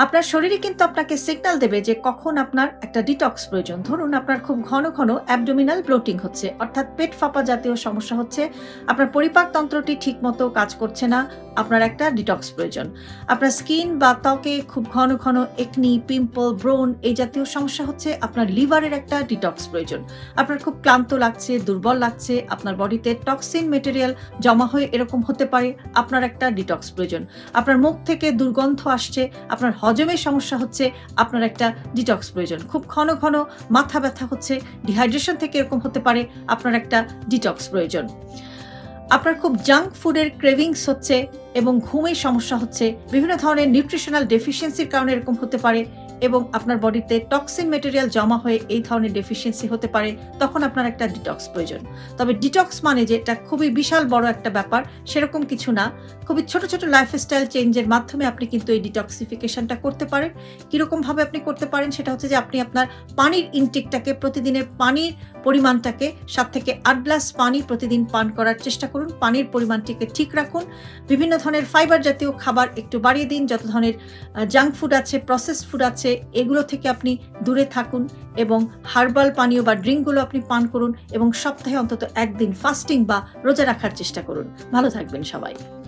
আপনার শরীরই কিন্তু আপনাকে সিগন্যাল দেবে যে কখন আপনার একটা ডিটক্স প্রয়োজন। ধরুন আপনার খুব ঘন, ঘন অ্যাবডোমিনাল ব্লোটিং হচ্ছে, অর্থাৎ পেট ফাঁপা জাতীয় সমস্যা হচ্ছে, আপনার পরিপাকতন্ত্রটি ঠিকমতো কাজ করছে না, আপনার একটা ডিটক্স প্রয়োজন। আপনার স্কিন বা ত্বকে খুব ঘন, ঘন একনি, পিম্পল, ব্রণ এই জাতীয় সমস্যা হচ্ছে, আপনার লিভারের একটা ডিটক্স প্রয়োজন। আপনার খুব ক্লান্ত লাগছে, দুর্বল লাগছে, আপনার বডিতে টক্সিন মেটেরিয়াল জমা হয়ে এরকম হতে পারে, আপনার একটা ডিটক্স প্রয়োজন। আপনার মুখ থেকে দুর্গন্ধ আসছে, আপনার হজমের সমস্যা হচ্ছে, আপনার একটা ডিটক্স প্রয়োজন। খুব ঘন, ঘন মাথা ব্যথা হচ্ছে, ডিহাইড্রেশন থেকে এরকম হতে পারে, আপনার একটা ডিটক্স প্রয়োজন। আপনার খুব জাঙ্ক ফুডের ক্রেভিংস হচ্ছে এবং ঘুমের সমস্যা হচ্ছে, বিভিন্ন ধরনের নিউট্রিশনাল ডেফিসিয়েন্সির কারণে এরকম হতে পারে এবং আপনার বডিতে টক্সিন মেটেরিয়াল জমা হয়ে এই ধরনের ডেফিসিয়েন্সি হতে পারে, তখন আপনার একটা ডিটক্স প্রয়োজন। তবে ডিটক্স মানে যে এটা খুবই বিশাল বড় একটা ব্যাপার সেরকম কিছু না। খুবই ছোট, ছোট লাইফস্টাইল চেঞ্জের মাধ্যমে আপনি কিন্তু এই ডিটক্সিফিকেশনটা করতে পারেন। কিরকমভাবে আপনি করতে পারেন সেটা হচ্ছে যে আপনি আপনার পানির ইনটেকটাকে, প্রতিদিনের পানির পরিমাণটাকে ৭ থেকে ৮ গ্লাস পানি প্রতিদিন পান করার চেষ্টা করুন। পানির পরিমাণটিকে ঠিক রাখুন। বিভিন্ন ধরনের ফাইবার জাতীয় খাবার একটু বাড়িয়ে দিন। যত ধরনের জাঙ্ক ফুড আছে, প্রসেসড ফুড আছে, এগুলো থেকে আপনি দূরে থাকুন এবং হার্বাল পানীয় বা ড্রিঙ্কগুলো আপনি পান করুন এবং সপ্তাহে অন্তত ১ দিন ফাস্টিং বা রোজা রাখার চেষ্টা করুন। ভালো থাকবেন সবাই।